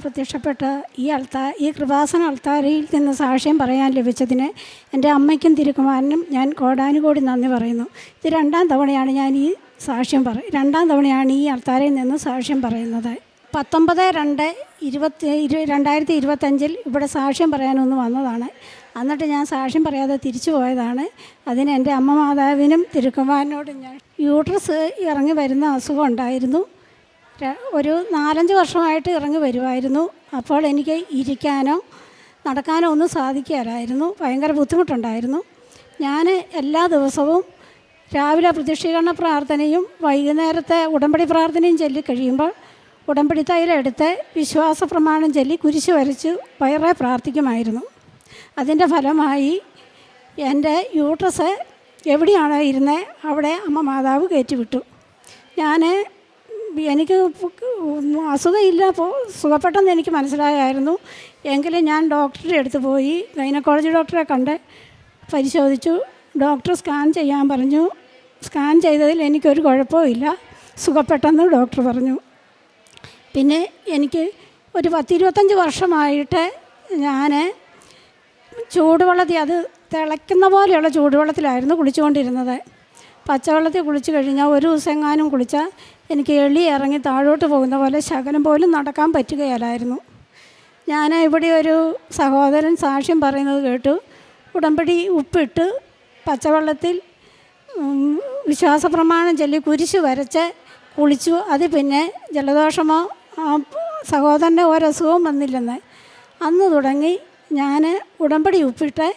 പ്രത്യക്ഷപ്പെട്ട ഈ കൃപാസന അൾത്താരയിൽ നിന്ന് സാക്ഷ്യം പറയാൻ ലഭിച്ചതിന് എൻ്റെ അമ്മയ്ക്കും തിരുക്കുമാരനും ഞാൻ കോടാനുകോടി നന്ദി പറയുന്നു. ഇത് രണ്ടാം തവണയാണ് ഈ അൾത്താരയിൽ നിന്ന് സാക്ഷ്യം പറയുന്നത്. 19/2/2025 ഇവിടെ സാക്ഷ്യം പറയാനൊന്ന് വന്നതാണ്. എന്നിട്ട് ഞാൻ സാക്ഷ്യം പറയാതെ തിരിച്ചു പോയതാണ്. അതിന് എൻ്റെ അമ്മ മാതാവിനും തിരുക്കുമാരനോടും ഞാൻ യൂട്രസ് ഇറങ്ങി വരുന്ന അസുഖം ഉണ്ടായിരുന്നു. ഒരു 4-5 വർഷമായിട്ട് ഇറങ്ങി വരുമായിരുന്നു. അപ്പോൾ എനിക്ക് ഇരിക്കാനോ നടക്കാനോ ഒന്നും സാധിക്കില്ലായിരുന്നു. ഭയങ്കര ബുദ്ധിമുട്ടുണ്ടായിരുന്നു. ഞാൻ എല്ലാ ദിവസവും രാവിലെ പ്രത്യക്ഷീകരണ പ്രാർത്ഥനയും വൈകുന്നേരത്തെ ഉടമ്പടി പ്രാർത്ഥനയും ചൊല്ലിക്കഴിയുമ്പോൾ ഉടമ്പടി തൈലം എടുത്ത് വിശ്വാസ പ്രമാണം ചൊല്ലി കുരിശ് വരച്ച് വയറെ പ്രാർത്ഥിക്കുമായിരുന്നു. അതിൻ്റെ ഫലമായി എൻ്റെ യൂട്രസ് എവിടെയാണോ ഇരുന്നത് അവിടെ അമ്മ മാതാവ് കയറ്റിവിട്ടു. എനിക്ക് അസുഖമില്ല, സുഖപ്പെട്ടെന്ന് എനിക്ക് മനസ്സിലായായിരുന്നു. എങ്കിലും ഞാൻ ഡോക്ടറുടെ അടുത്ത് പോയി ഗൈനക്കോളജി ഡോക്ടറെ കണ്ട് പരിശോധിച്ചു. ഡോക്ടർ സ്കാൻ ചെയ്യാൻ പറഞ്ഞു. സ്കാൻ ചെയ്തതിൽ എനിക്കൊരു കുഴപ്പമില്ല, സുഖപ്പെട്ടെന്ന് ഡോക്ടർ പറഞ്ഞു. പിന്നെ എനിക്ക് ഒരു 10-25 വർഷമായിട്ട് ഞാൻ ചൂടുവെള്ളത്തിൽ, അത് തിളയ്ക്കുന്ന പോലെയുള്ള ചൂടുവെള്ളത്തിലായിരുന്നു കുളിച്ചുകൊണ്ടിരുന്നത്. പച്ചവെള്ളത്തിൽ കുളിച്ച് കഴിഞ്ഞാൽ ഒരു ദിവസം എങ്ങാനും കുളിച്ചാൽ എനിക്ക് എളി ഇറങ്ങി താഴോട്ട് പോകുന്ന പോലെ ശകലം പോലും നടക്കാൻ പറ്റുകയില്ലായിരുന്നു. ഞാൻ ഇവിടെ ഒരു സഹോദരൻ സാക്ഷ്യം പറയുന്നത് കേട്ടു. ഉടമ്പടി ഉപ്പിട്ട് പച്ചവെള്ളത്തിൽ വിശ്വാസ പ്രമാണം ചൊല്ലി കുരിശ് വരച്ച് കുളിച്ചു. അത് പിന്നെ ജലദോഷമോ സഹോദരൻ്റെ ഒരസുഖവും വന്നില്ലെന്ന്. അന്ന് തുടങ്ങി ഞാൻ ഉടമ്പടി ഉപ്പിട്ട്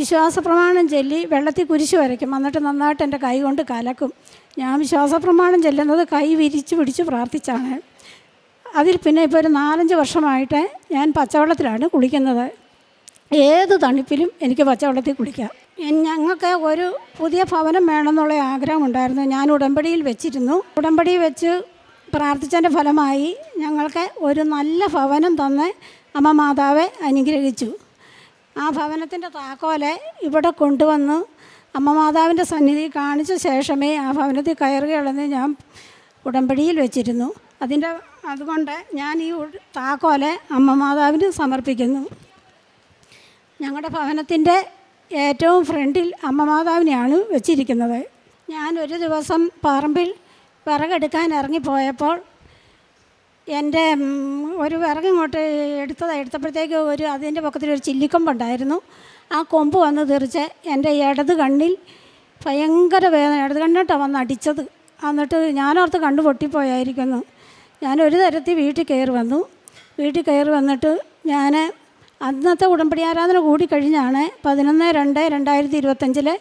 വിശ്വാസ പ്രമാണം ചൊല്ലി വെള്ളത്തിൽ കുരിശ് വരയ്ക്കും. എന്നിട്ട് നന്നായിട്ട് എൻ്റെ കൈ കൊണ്ട് കലക്കും. ഞാൻ വിശ്വാസ പ്രമാണം ചെല്ലുന്നത് കൈ വിരിച്ച് പിടിച്ച് പ്രാർത്ഥിച്ചാണ്. അതിൽ പിന്നെ ഇപ്പോൾ ഒരു 4-5 വർഷമായിട്ട് ഞാൻ പച്ചവെള്ളത്തിലാണ് കുളിക്കുന്നത്. ഏത് തണുപ്പിലും എനിക്ക് പച്ചവെള്ളത്തിൽ കുളിക്കാം. ഞങ്ങൾക്ക് ഒരു പുതിയ ഭവനം വേണമെന്നുള്ള ആഗ്രഹമുണ്ടായിരുന്നു. ഞാൻ ഉടമ്പടിയിൽ വെച്ചിരുന്നു. ഉടമ്പടി വെച്ച് പ്രാർത്ഥിച്ചതിൻ്റെ ഫലമായി ഞങ്ങൾക്ക് ഒരു നല്ല ഭവനം തന്ന് അമ്മ മാതാവെ അനുഗ്രഹിച്ചു. ആ ഭവനത്തിൻ്റെ താക്കോല് ഇവിടെ കൊണ്ടുവന്ന് അമ്മ മാതാവിൻ്റെ സന്നിധി കാണിച്ച ശേഷമേ ആ ഭവനത്തിൽ കയറുകയുള്ളെന്ന് ഞാൻ ഉടമ്പടിയിൽ വെച്ചിരുന്നു. അതുകൊണ്ട് ഞാൻ ഈ താക്കോല് അമ്മ മാതാവിന് സമർപ്പിക്കുന്നു. ഞങ്ങളുടെ ഭവനത്തിൻ്റെ ഏറ്റവും ഫ്രണ്ടിൽ അമ്മ മാതാവിനെയാണ് വെച്ചിരിക്കുന്നത്. ഞാൻ ഒരു ദിവസം പറമ്പിൽ വിറകെടുക്കാൻ ഇറങ്ങിപ്പോയപ്പോൾ എൻ്റെ ഒരു വിറകിങ്ങോട്ട് എടുത്തപ്പോഴത്തേക്ക് അതിൻ്റെ പൊക്കത്തിലൊരു ചില്ലിക്കൊമ്പുണ്ടായിരുന്നു. ആ കൊമ്പ് വന്ന് തെറിച്ച് എൻ്റെ ഇടത് കണ്ണിൽ ഭയങ്കര വേദന, ഇടത് കണ്ണിട്ടാണ് വന്ന് അടിച്ചത്. എന്നിട്ട് ഞാനോർത്ത് കണ്ണ് പൊട്ടിപ്പോയായിരിക്കുന്നു. ഞാനൊരു തരത്തിൽ വീട്ടിൽ കയറി വന്നിട്ട് ഞാൻ അന്നത്തെ ഉടമ്പടി ആരാധന കൂടിക്കഴിഞ്ഞാണ് 11/2/2025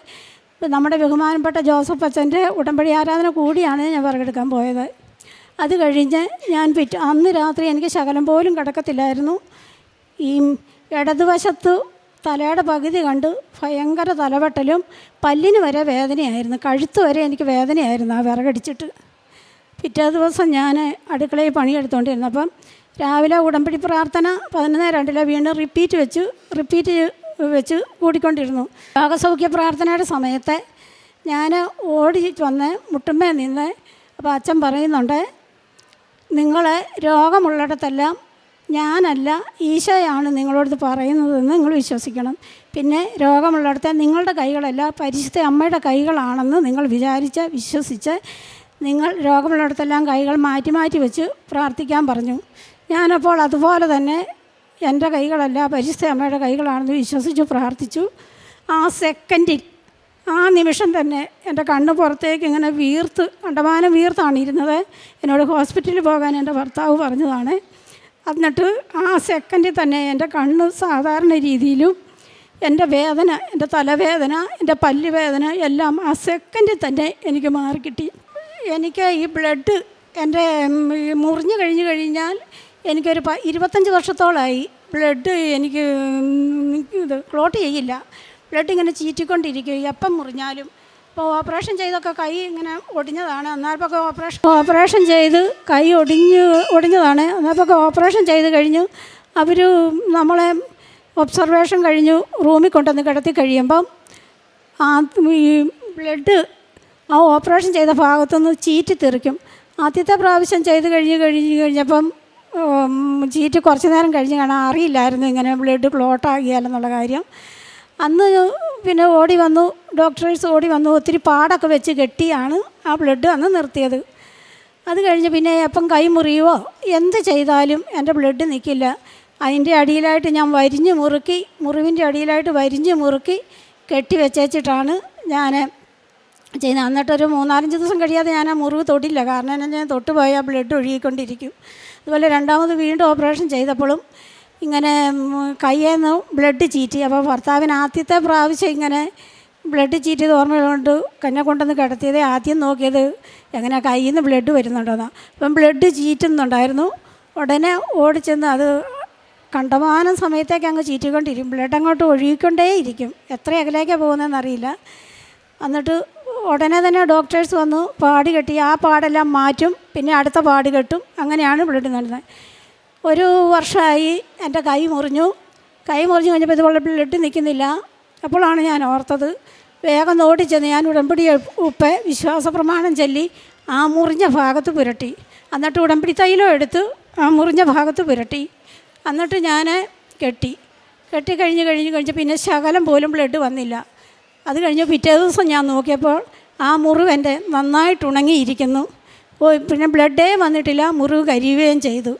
നമ്മുടെ ബഹുമാനപ്പെട്ട ജോസഫ് അച്ഛൻ്റെ ഉടമ്പടി ആരാധന കൂടിയാണ് ഞാൻ വിറകെടുക്കാൻ പോയത്. അത് കഴിഞ്ഞ് ഞാൻ അന്ന് രാത്രി എനിക്ക് ശകലം പോലും കിടക്കത്തില്ലായിരുന്നു. ഈ ഇടതുവശത്ത് തലയുടെ പകുതി കണ്ട് ഭയങ്കര തലവെട്ടലും പല്ലിന് വരെ വേദനയായിരുന്നു, കഴുത്ത് വരെ എനിക്ക് വേദനയായിരുന്നു ആ വിറകടിച്ചിട്ട്. പിറ്റേ ദിവസം ഞാൻ അടുക്കളയിൽ പണിയെടുത്തുകൊണ്ടിരുന്നപ്പം രാവിലെ ഉടമ്പടി പ്രാർത്ഥന 11/2 വീണ്ടും റിപ്പീറ്റ് വെച്ച് കൂടിക്കൊണ്ടിരുന്നു. രോഗസൗഖ്യ പ്രാർത്ഥനയുടെ സമയത്ത് ഞാൻ ഓടി വന്ന് മുട്ടുമ്മേ നിന്ന് അപ്പോൾ അച്ഛൻ പറയുന്നുണ്ട്, നിങ്ങൾ രോഗമുള്ളിടത്തെല്ലാം ഞാനല്ല ഈശോയാണ് നിങ്ങളോട് പറയുന്നതെന്ന് നിങ്ങൾ വിശ്വസിക്കണം. പിന്നെ രോഗമുള്ളിടത്തെ നിങ്ങളുടെ കൈകളല്ല പരിശുദ്ധ അമ്മയുടെ കൈകളാണെന്ന് നിങ്ങൾ വിശ്വസിച്ച് നിങ്ങൾ രോഗമുള്ളിടത്തെല്ലാം കൈകൾ മാറ്റി വെച്ച് പ്രാർത്ഥിക്കാൻ പറഞ്ഞു. ഞാനപ്പോൾ അതുപോലെ തന്നെ എൻ്റെ കൈകളല്ല പരിശുദ്ധ അമ്മയുടെ കൈകളാണെന്ന് വിശ്വസിച്ച് പ്രാർത്ഥിച്ചു. ആ നിമിഷം തന്നെ എൻ്റെ കണ്ണ് പുറത്തേക്ക് ഇങ്ങനെ കണ്ടമാനം വീർത്താണ് ഇരുന്നത്. എന്നോട് ഹോസ്പിറ്റലിൽ പോകാൻ എൻ്റെ ഭർത്താവ് പറഞ്ഞതാണ്. എന്നിട്ട് ആ സെക്കൻഡിൽ തന്നെ എൻ്റെ കണ്ണ് സാധാരണ രീതിയിലും എൻ്റെ വേദന, എൻ്റെ തലവേദന, എൻ്റെ പല്ലുവേദന എല്ലാം ആ സെക്കൻഡിൽ തന്നെ എനിക്ക് മാറിക്കിട്ടി. എനിക്ക് ഈ ബ്ലഡ് എൻ്റെ മുറിഞ്ഞു കഴിഞ്ഞാൽ എനിക്കൊരു 25 വർഷത്തോളമായി ബ്ലഡ് എനിക്ക് ക്ലോട്ട് ചെയ്യില്ല. ബ്ലഡ് ഇങ്ങനെ ചീറ്റിക്കൊണ്ടിരിക്കും എപ്പം മുറിഞ്ഞാലും. ഇപ്പോൾ ഓപ്പറേഷൻ ചെയ്തൊക്കെ കൈ ഇങ്ങനെ ഒടിഞ്ഞതാണ്. എന്നാൽപ്പൊക്കെ ഓപ്പറേഷൻ ചെയ്ത് കൈ ഒടിഞ്ഞതാണ്. എന്നാൽപ്പൊക്കെ ഓപ്പറേഷൻ ചെയ്ത് കഴിഞ്ഞു അവർ നമ്മളെ ഒബ്സർവേഷൻ കഴിഞ്ഞു റൂമിൽ കൊണ്ടുവന്ന് കിടത്തി കഴിയുമ്പം ഈ ബ്ലഡ് ആ ഓപ്പറേഷൻ ചെയ്ത ഭാഗത്തുനിന്ന് ചീറ്റി തെറിക്കും. ആദ്യത്തെ പ്രാവശ്യം ചെയ്ത് കഴിഞ്ഞപ്പം ചീറ്റ് കുറച്ച് നേരം കഴിഞ്ഞ് കാണാൻ അറിയില്ലായിരുന്നു ഇങ്ങനെ ബ്ലഡ് ക്ലോട്ടാകിയാലെന്നുള്ള കാര്യം. അന്ന് പിന്നെ ഓടി വന്നു, ഡോക്ടേഴ്സ് ഓടി വന്നു, ഒത്തിരി പാടൊക്കെ വെച്ച് കെട്ടിയാണ് ആ ബ്ലഡ് അന്ന് നിർത്തിയത്. അത് കഴിഞ്ഞ് പിന്നെ എപ്പം കൈ മുറിയുവോ എന്ത് ചെയ്താലും എൻ്റെ ബ്ലഡ് നിൽക്കില്ല. അതിൻ്റെ അടിയിലായിട്ട് ഞാൻ മുറിവിൻ്റെ അടിയിലായിട്ട് വരിഞ്ഞ് മുറുക്കി കെട്ടി വെച്ചേച്ചിട്ടാണ് ഞാൻ ചെയ്യുന്നത്. എന്നിട്ടൊരു 3-4 ദിവസം കഴിയാതെ ഞാൻ ആ മുറിവ് തൊടില്ല. കാരണം എന്നാ, ഞാൻ തൊട്ടുപോയാൽ ബ്ലഡ് ഒഴുകിക്കൊണ്ടിരിക്കും. അതുപോലെ രണ്ടാമത് വീണ്ടും ഓപ്പറേഷൻ ചെയ്തപ്പോഴും ഇങ്ങനെ കയ്യിൽ നിന്ന് ബ്ലഡ് ചീറ്റി. അപ്പോൾ ഭർത്താവിന് ആദ്യത്തെ പ്രാവശ്യം ഇങ്ങനെ ബ്ലഡ് ചീറ്റിയത് ഓർമ്മയുള്ളതുകൊണ്ട് എന്നെ കൊണ്ടുവന്ന് കിടത്തിയത് ആദ്യം നോക്കിയത് എങ്ങനെ കയ്യിൽ നിന്ന് ബ്ലഡ് വരുന്നുണ്ടോയെന്നാണ്. അപ്പം ബ്ലഡ് ചീറ്റുന്നുണ്ടായിരുന്നു. ഉടനെ ഓടിച്ചെന്ന് അത് കണ്ടമാനം സമയത്തേക്ക് അങ്ങ് ചീറ്റിക്കൊണ്ടിരിക്കും. ബ്ലഡ് അങ്ങോട്ട് ഒഴുകിക്കൊണ്ടേയിരിക്കും. എത്ര അകലേക്കാണ് പോകുന്നതെന്നറിയില്ല. എന്നിട്ട് ഉടനെ തന്നെ ഡോക്ടേഴ്സ് വന്നു പാട് കെട്ടി. ആ പാടെല്ലാം മാറ്റും, പിന്നെ അടുത്ത പാട് കെട്ടും. അങ്ങനെയാണ് ബ്ലഡ് നടന്നത്. ഒരു വർഷമായി എൻ്റെ കൈ മുറിഞ്ഞു കഴിഞ്ഞപ്പോൾ ഇതുപോലെ ബ്ലഡ് നിൽക്കുന്നില്ല. അപ്പോഴാണ് ഞാൻ ഓർത്തത്. വേഗം ഓടിച്ചെന്ന് ഞാൻ ഉടമ്പടി ഉപ്പ് വിശ്വാസ പ്രമാണം ചൊല്ലി ആ മുറിഞ്ഞ ഭാഗത്ത് പുരട്ടി. എന്നിട്ട് ഉടമ്പടി തൈലം എടുത്ത് ആ മുറിഞ്ഞ ഭാഗത്ത് പുരട്ടി. എന്നിട്ട് ഞാൻ കഴിഞ്ഞ് പിന്നെ ശകലം പോലും ബ്ലഡ് വന്നില്ല. അത് കഴിഞ്ഞ് പിറ്റേ ദിവസം ഞാൻ നോക്കിയപ്പോൾ ആ മുറിവ് എൻ്റെ നന്നായിട്ട് ഉണങ്ങിയിരിക്കുന്നു. പിന്നെ ബ്ലഡേ വന്നിട്ടില്ല, മുറിവ് കരിയുകയും ചെയ്തു.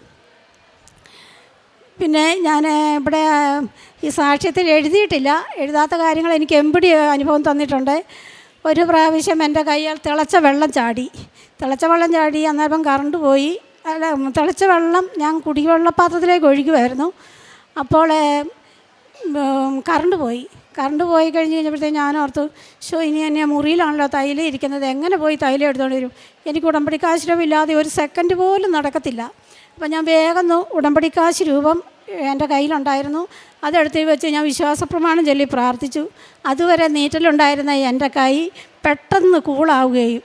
പിന്നെ ഞാൻ ഇവിടെ ഈ സാക്ഷ്യത്തിൽ എഴുതിയിട്ടില്ല. എഴുതാത്ത കാര്യങ്ങൾ എനിക്ക് എമ്പടി അനുഭവം തന്നിട്ടുണ്ട്. ഒരു പ്രാവശ്യം എൻ്റെ കയ്യിൽ തിളച്ച വെള്ളം ചാടി. അന്നേരം കറണ്ട് പോയി. തിളച്ച വെള്ളം ഞാൻ കുടിവെള്ളപ്പാത്രത്തിലേക്ക് ഒഴിക്കുമായിരുന്നു. അപ്പോൾ കറണ്ട് പോയി കഴിഞ്ഞപ്പോഴത്തേക്ക് ഞാൻ ഓർത്തു, ഇനി എന്നെ മുറിയിലാണല്ലോ തൈലം ഇരിക്കുന്നത്, എങ്ങനെ പോയി തൈലം എടുത്തുകൊണ്ട് വരും? എനിക്ക് ഉടമ്പടിക്കാശിരമില്ലാതെ ഒരു സെക്കൻഡ് പോലും നടക്കത്തില്ല. അപ്പോൾ ഞാൻ വേഗം ഉടമ്പടിക്കാശ് രൂപം എൻ്റെ കയ്യിലുണ്ടായിരുന്നു. അതെടുത്ത് വെച്ച് ഞാൻ വിശ്വാസപ്രമാണം ചൊല്ലി പ്രാർത്ഥിച്ചു. അതുവരെ നീറ്റലുണ്ടായിരുന്ന എൻ്റെ കൈ പെട്ടെന്ന് കൂളാവുകയും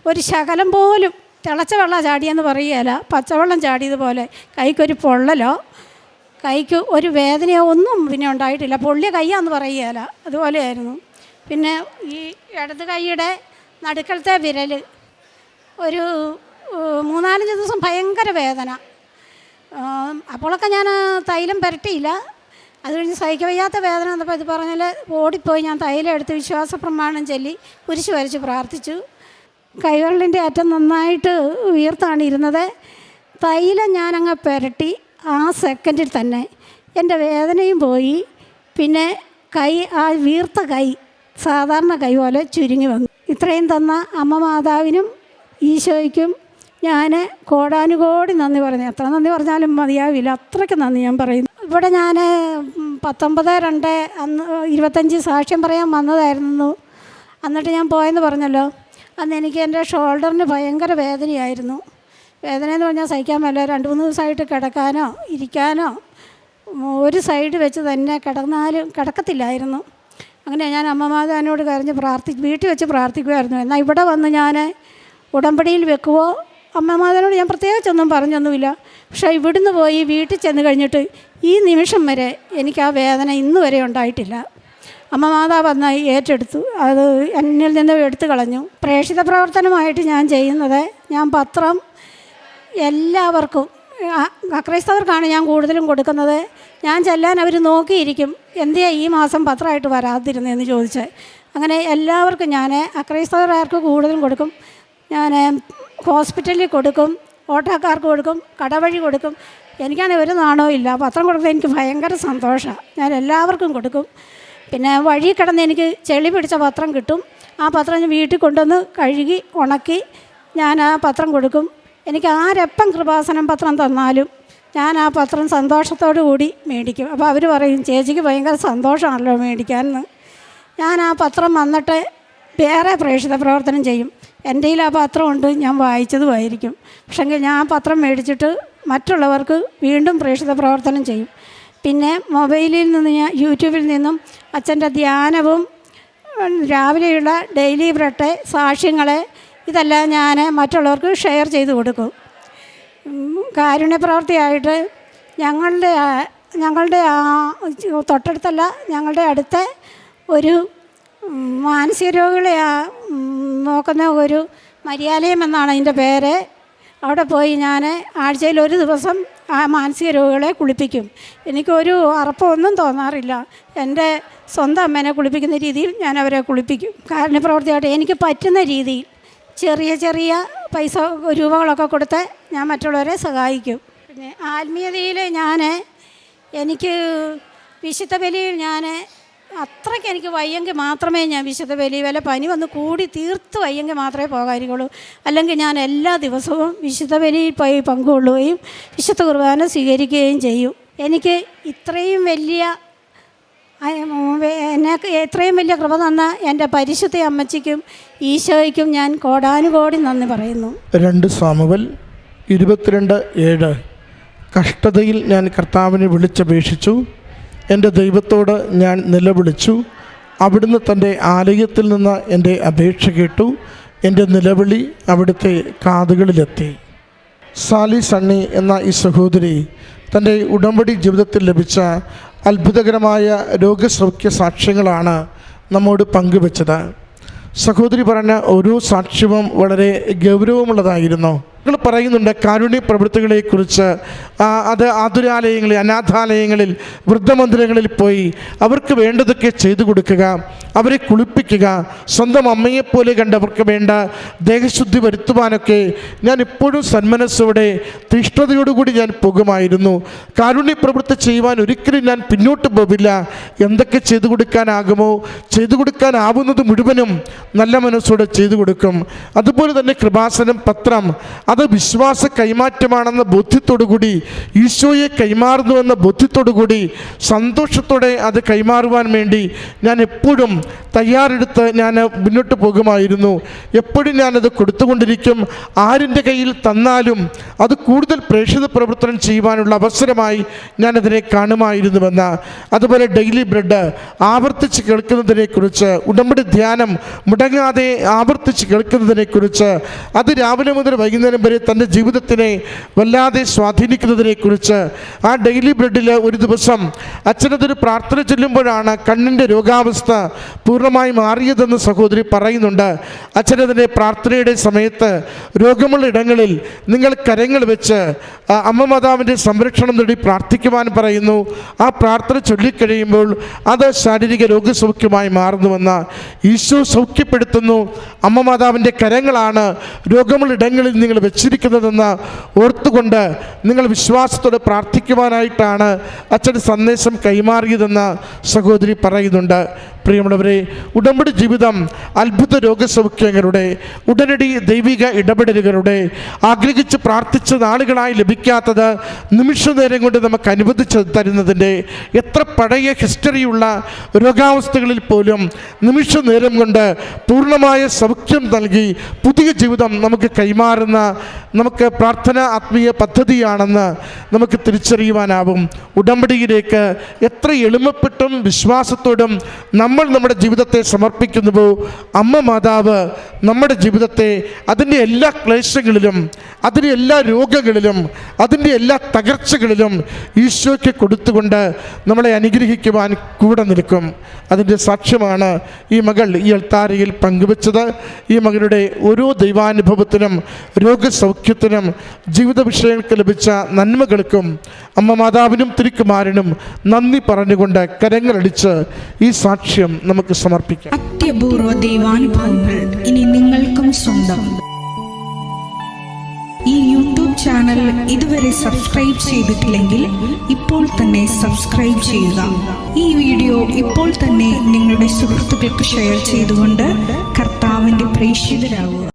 ഒരു ശകലം പോലും തിളച്ച വെള്ളം ചാടിയെന്ന് പറയുകയില്ല, പച്ചവെള്ളം ചാടിയതുപോലെ കൈക്കൊരു പൊള്ളലോ കൈക്ക് ഒരു വേദനയോ ഒന്നും പിന്നെ ഉണ്ടായിട്ടില്ല. പൊള്ളിയ കയ്യാന്ന് പറയുകയില്ല, അതുപോലെയായിരുന്നു. പിന്നെ ഈ ഇടത് കൈയുടെ നടുക്കലത്തെ വിരൽ ഒരു 3-4 ദിവസം ഭയങ്കര വേദന. അപ്പോഴൊക്കെ ഞാൻ തൈലം പുരട്ടിയില്ല. അത് കഴിഞ്ഞ് സഹിക്കാൻ വയ്യാത്ത വേദന വന്നപ്പോൾ ഇത് പറഞ്ഞാൽ ഓടിപ്പോയി ഞാൻ തൈലം എടുത്ത് വിശ്വാസ പ്രമാണം ചൊല്ലി കുരിശ് വരച്ച് പ്രാർത്ഥിച്ചു. കൈവിരലിൻ്റെ അറ്റം നന്നായിട്ട് ഉയർത്താണ് ഇരുന്നത്. തൈലം ഞാനങ്ങ് പുരട്ടി ആ സെക്കൻഡിൽ തന്നെ എൻ്റെ വേദനയും പോയി. പിന്നെ ആ വീർത്ത കൈ സാധാരണ കൈ പോലെ ചുരുങ്ങി വന്നു. ഇത്രയും തന്ന അമ്മ മാതാവിനും ഈശോയ്ക്കും ഞാൻ കോടാനുകോടി നന്ദി പറഞ്ഞു. എത്ര നന്ദി പറഞ്ഞാലും മതിയാവില്ല, അത്രയ്ക്ക് നന്ദി ഞാൻ പറയുന്നു. ഇവിടെ ഞാൻ 19/2 അന്ന് 25 സാക്ഷ്യം പറയാൻ വന്നതായിരുന്നു. എന്നിട്ട് ഞാൻ പോയെന്ന് പറഞ്ഞല്ലോ. അന്ന് എനിക്ക് എൻ്റെ ഷോൾഡറിന് ഭയങ്കര വേദനയായിരുന്നു. വേദനയെന്ന് പറഞ്ഞാൽ സഹിക്കാൻ പറ്റില്ല. 2-3 ദിവസമായിട്ട് കിടക്കാനോ ഇരിക്കാനോ ഒരു സൈഡ് വെച്ച് തന്നെ കിടക്കത്തില്ലായിരുന്നു. അങ്ങനെ ഞാൻ അമ്മമാതാവിനോട് കരഞ്ഞ് വീട്ടിൽ വെച്ച് പ്രാർത്ഥിക്കുമായിരുന്നു. എന്നാൽ ഇവിടെ വന്ന് ഞാൻ ഉടമ്പടിയിൽ വെക്കുവോ അമ്മമാതാവിനോട് ഞാൻ പ്രത്യേകിച്ചൊന്നും പറഞ്ഞൊന്നുമില്ല. പക്ഷേ ഇവിടുന്ന് പോയി വീട്ടിൽ ചെന്ന് കഴിഞ്ഞിട്ട് ഈ നിമിഷം വരെ എനിക്ക് ആ വേദന ഇന്ന് വരെ ഉണ്ടായിട്ടില്ല. അമ്മ മാതാവ് വന്നായി ഏറ്റെടുത്തു, അത് എന്നിൽ നിന്ന് എടുത്തു കളഞ്ഞു. പ്രേക്ഷിത പ്രവർത്തനമായിട്ട് ഞാൻ ചെയ്യുന്നത്, ഞാൻ പത്രം എല്ലാവർക്കും അക്രൈസ്തവർക്കാണ് ഞാൻ കൂടുതലും കൊടുക്കുന്നത്. ഞാൻ ചെല്ലാൻ അവർ നോക്കിയിരിക്കും, എന്തിനാ ഈ മാസം പത്രമായിട്ട് വരാതിരുന്നതെന്ന് ചോദിച്ച്. അങ്ങനെ എല്ലാവർക്കും ഞാൻ അക്രൈസ്തവർക്ക് കൂടുതലും കൊടുക്കും. ഞാൻ ഹോസ്പിറ്റലിൽ കൊടുക്കും, ഓട്ടോക്കാർക്ക് കൊടുക്കും, കടവഴി കൊടുക്കും. എനിക്കാണെങ്കിൽ ഒരു നാണവും ഇല്ല. പത്രം കൊടുക്കുന്നത് എനിക്ക് ഭയങ്കര സന്തോഷമാണ്. ഞാൻ എല്ലാവർക്കും കൊടുക്കും. പിന്നെ വഴി കിടന്ന് എനിക്ക് ചെളി പിടിച്ച പത്രം കിട്ടും. ആ പത്രം ഞാൻ വീട്ടിൽ കൊണ്ടുവന്ന് കഴുകി ഉണക്കി ഞാൻ ആ പത്രം കൊടുക്കും. എനിക്ക് ആരെപ്പം കൃപാസനം പത്രം തന്നാലും ഞാൻ ആ പത്രം സന്തോഷത്തോടു കൂടി മേടിക്കും. അപ്പോൾ അവർ പറയും, ചേച്ചിക്ക് ഭയങ്കര സന്തോഷമാണല്ലോ മേടിക്കാമെന്ന്. ഞാൻ ആ പത്രം വന്നിട്ട് വേറെ പ്രേക്ഷിത പ്രവർത്തനം ചെയ്യും. എൻ്റെ കയ്യിൽ ആ പത്രമുണ്ട്, ഞാൻ വായിച്ചതുമായിരിക്കും. പക്ഷേങ്കിൽ ഞാൻ ആ പത്രം മേടിച്ചിട്ട് മറ്റുള്ളവർക്ക് വീണ്ടും പ്രേക്ഷിത പ്രവർത്തനം ചെയ്യും. പിന്നെ മൊബൈലിൽ നിന്ന് യൂട്യൂബിൽ നിന്നും അച്ഛൻ്റെ ധ്യാനവും രാവിലെയുള്ള ഡെയിലി ബ്രെഡ് സാക്ഷ്യങ്ങൾ ഇതെല്ലാം ഞാൻ മറ്റുള്ളവർക്ക് ഷെയർ ചെയ്ത് കൊടുക്കും. കാരുണ്യപ്രവർത്തിയായിട്ട് ഞങ്ങളുടെ തൊട്ടടുത്തല്ല, ഞങ്ങളുടെ അടുത്ത ഒരു മാനസിക രോഗികളെ നോക്കുന്ന ഒരു മരിയാലയം എന്നാണ് അതിൻ്റെ പേര്. അവിടെ പോയി ഞാൻ ആഴ്ചയിൽ ഒരു ദിവസം ആ മാനസിക രോഗികളെ കുളിപ്പിക്കും. എനിക്കൊരു അറപ്പമൊന്നും തോന്നാറില്ല. എൻ്റെ സ്വന്തം അമ്മേനെ കുളിപ്പിക്കുന്ന രീതിയിൽ ഞാൻ അവരെ കുളിപ്പിക്കും. കാരുണ്യപ്രവൃത്തിയായിട്ട് എനിക്ക് പറ്റുന്ന രീതിയിൽ ചെറിയ ചെറിയ പൈസ രൂപകളൊക്കെ കൊടുത്ത് ഞാൻ മറ്റുള്ളവരെ സഹായിക്കും. പിന്നെ ആത്മീയതയിൽ എനിക്ക് വിശുദ്ധ ബലിയിൽ അത്രയ്ക്ക് എനിക്ക് വയ്യെങ്കിൽ മാത്രമേ ഞാൻ വിശുദ്ധ ബലി വല്ല പനി വന്ന് കൂടി തീർത്ത് വയ്യെങ്കിൽ മാത്രമേ പോകാതിരിക്കുള്ളൂ. അല്ലെങ്കിൽ ഞാൻ എല്ലാ ദിവസവും വിശുദ്ധ ബലിയിൽ പോയി പങ്കുകൊള്ളുകയും വിശുദ്ധ കുർബാന സ്വീകരിക്കുകയും ചെയ്യും. എനിക്ക് ഇത്രയും വലിയ കൃപ തന്ന എൻ്റെ പരിശുദ്ധ അമ്മച്ചിക്കും ഈശോയ്ക്കും ഞാൻ കോടാനുകോടി നന്ദി പറയുന്നു. 2 സാമുവേൽ 22:7 കഷ്ടതയിൽ ഞാൻ കർത്താവിനെ വിളിച്ചപേക്ഷിച്ചു, എൻ്റെ ദൈവത്തോട് ഞാൻ നിലവിളിച്ചു. അവിടുന്ന് തൻ്റെ ആലയത്തിൽ നിന്ന് എൻ്റെ അപേക്ഷ കേട്ടു. എൻ്റെ നിലവിളി അവിടുത്തെ കാതുകളിലെത്തി. സാലി സണ്ണി എന്ന ഈ സഹോദരി തൻ്റെ ഉടമ്പടി ജീവിതത്തിൽ ലഭിച്ച അത്ഭുതകരമായ രോഗസൗഖ്യ സാക്ഷ്യങ്ങളാണ് നമ്മോട് പങ്കുവച്ചത്. സഹോദരി പറഞ്ഞ ഓരോ സാക്ഷ്യവും വളരെ ഗൗരവമുള്ളതായിരുന്നു. നിങ്ങൾ പറയുന്നുണ്ട് കാരുണ്യ പ്രവൃത്തികളെക്കുറിച്ച്. അത് ആതുരാലയങ്ങളിൽ, അനാഥാലയങ്ങളിൽ, വൃദ്ധമന്ദിരങ്ങളിൽ പോയി അവർക്ക് വേണ്ടതൊക്കെ ചെയ്തു കൊടുക്കുക, അവരെ കുളിപ്പിക്കുക, സ്വന്തം അമ്മയെപ്പോലെ കണ്ടവർക്ക് വേണ്ട ദേഹശുദ്ധി വരുത്തുവാനൊക്കെ ഞാൻ എപ്പോഴും സന്മനസ്സോടെ തീഷ്ണതയോടുകൂടി ഞാൻ പോകുമായിരുന്നു. കാരുണ്യ പ്രവൃത്തി ചെയ്യുവാൻ ഒരിക്കലും ഞാൻ പിന്നോട്ട് പോവില്ല. എന്തൊക്കെ ചെയ്തു കൊടുക്കാനാകുമോ ചെയ്തു കൊടുക്കാനാവുന്നത് മുഴുവനും നല്ല മനസ്സോടെ ചെയ്തു കൊടുക്കും. അതുപോലെ തന്നെ കൃപാസനം പത്രം അത് വിശ്വാസ കൈമാറ്റമാണെന്ന ബോധ്യത്തോടുകൂടി, ഈശോയെ കൈമാറുന്നുവെന്ന ബോധ്യത്തോടുകൂടി സന്തോഷത്തോടെ അത് കൈമാറുവാൻ വേണ്ടി ഞാൻ എപ്പോഴും തയ്യാറെടുത്ത് ഞാൻ മുന്നോട്ട് പോകുമായിരുന്നു. എപ്പോഴും ഞാനത് കൊടുത്തുകൊണ്ടിരിക്കും. ആരിൻ്റെ കയ്യിൽ തന്നാലും അത് കൂടുതൽ പ്രേക്ഷിത പ്രവർത്തനം ചെയ്യുവാനുള്ള അവസരമായി ഞാനതിനെ കാണുമായിരുന്നുവെന്ന്. അതുപോലെ ഡെയിലി ബ്രെഡ് ആവർത്തിച്ച് കേൾക്കുന്നതിനെക്കുറിച്ച്, ഉടമ്പടി ധ്യാനം മുടങ്ങാതെ ആവർത്തിച്ച് കേൾക്കുന്നതിനെക്കുറിച്ച്, അത് രാവിലെ മുതൽ വൈകുന്നേരം വരെ തൻ്റെ ജീവിതത്തിനെ വല്ലാതെ സ്വാധീനിക്കുന്നതിനെക്കുറിച്ച്, ആ ഡെയിലി ബ്രെഡിൽ ഒരു ദിവസം അച്ഛനതൊരു പ്രാർത്ഥന ചൊല്ലുമ്പോഴാണ് കണ്ണിൻ്റെ രോഗാവസ്ഥ പൂർണ്ണമായി മാറിയതെന്ന് സഹോദരി പറയുന്നുണ്ട്. അച്ഛനതിൻ്റെ പ്രാർത്ഥനയുടെ സമയത്ത് രോഗമുള്ള ഇടങ്ങളിൽ നിങ്ങൾ കരങ്ങൾ വെച്ച് അമ്മ മാതാവിൻ്റെ സംരക്ഷണം നേടി പ്രാർത്ഥിക്കുവാൻ പറയുന്നു. ആ പ്രാർത്ഥന ചൊല്ലിക്കഴിയുമ്പോൾ അത് ശാരീരിക രോഗസൗഖ്യമായി മാറുന്നുവെന്ന്. ഈശോ സൗഖ്യപ്പെടുത്തുന്നു. അമ്മ മാതാവിൻ്റെ കരങ്ങളാണ് രോഗമുള്ള ഇടങ്ങളിൽ നിങ്ങൾ വെച്ചിരിക്കുന്നതെന്ന് ഓർത്തുകൊണ്ട് നിങ്ങൾ വിശ്വാസത്തോടെ പ്രാർത്ഥിക്കുവാനായിട്ടാണ് അച്ഛൻ സന്ദേശം കൈമാറിയതെന്ന് സഹോദരി പറയുന്നുണ്ട്. പ്രിയമുള്ളവരെ, ഉടമ്പടി ജീവിതം അത്ഭുത രോഗസൗഖ്യങ്ങളുടെ, ഉടനടി ദൈവിക ഇടപെടലുകളുടെ, ആഗ്രഹിച്ച് പ്രാർത്ഥിച്ച നാളുകളായി ലഭിക്കാത്തത് നിമിഷ നേരം കൊണ്ട് നമുക്ക് അനുവദിച്ച് തരുന്നതിൻ്റെ, എത്ര പഴയ ഹിസ്റ്ററിയുള്ള രോഗാവസ്ഥകളിൽ പോലും നിമിഷ നേരം കൊണ്ട് പൂർണ്ണമായ സൗഖ്യം നൽകി പുതിയ ജീവിതം നമുക്ക് കൈമാറുന്ന നമുക്ക് പ്രാർത്ഥന ആത്മീയ പദ്ധതിയാണെന്ന് നമുക്ക് തിരിച്ചറിയുവാനാവും. ഉടമ്പടിയിലേക്ക് എത്ര എളിമപ്പെട്ടും വിശ്വാസത്തോടും നമ്മൾ നമ്മുടെ ജീവിതത്തെ സമർപ്പിക്കുന്നുവോ, അമ്മ മാതാവ് നമ്മുടെ ജീവിതത്തെ അതിൻ്റെ എല്ലാ ക്ലേശങ്ങളിലും, അതിൻ്റെ എല്ലാ രോഗങ്ങളിലും, അതിൻ്റെ എല്ലാ തകർച്ചകളിലും ഈശോയ്ക്ക് കൊടുത്തുകൊണ്ട് നമ്മളെ അനുഗ്രഹിക്കുവാൻ കൂടെ നിൽക്കും. അതിൻ്റെ സാക്ഷ്യമാണ് ഈ മകൾ ഈ അൾത്താരയിൽ പങ്കുവച്ചത്. ഈ മകളുടെ ഓരോ ദൈവാനുഭവത്തിനും, രോഗസൗഖ്യത്തിനും, ജീവിത വിഷയങ്ങൾക്ക് ലഭിച്ച നന്മകൾക്കും അമ്മ മാതാവിനും തിരുക്കുമാരനും നന്ദി പറഞ്ഞുകൊണ്ട് കരങ്ങളടിച്ച് ഈ സാക്ഷ്യം നമുക്ക് സമർപ്പിക്കാം. അത്യപൂർവ ദൈവാനുഭവങ്ങൾ ഇനി നിങ്ങൾക്കും സ്വന്തം. ഈ യൂട്യൂബ് ചാനൽ ഇതുവരെ സബ്സ്ക്രൈബ് ചെയ്തിട്ടില്ലെങ്കിൽ ഇപ്പോൾ തന്നെ സബ്സ്ക്രൈബ് ചെയ്യുക. ഈ വീഡിയോ ഇപ്പോൾ തന്നെ നിങ്ങളുടെ സുഹൃത്തുക്കൾക്ക് ഷെയർ ചെയ്തുകൊണ്ട് കർത്താവിൻ്റെ പ്രേക്ഷിതരാകുക.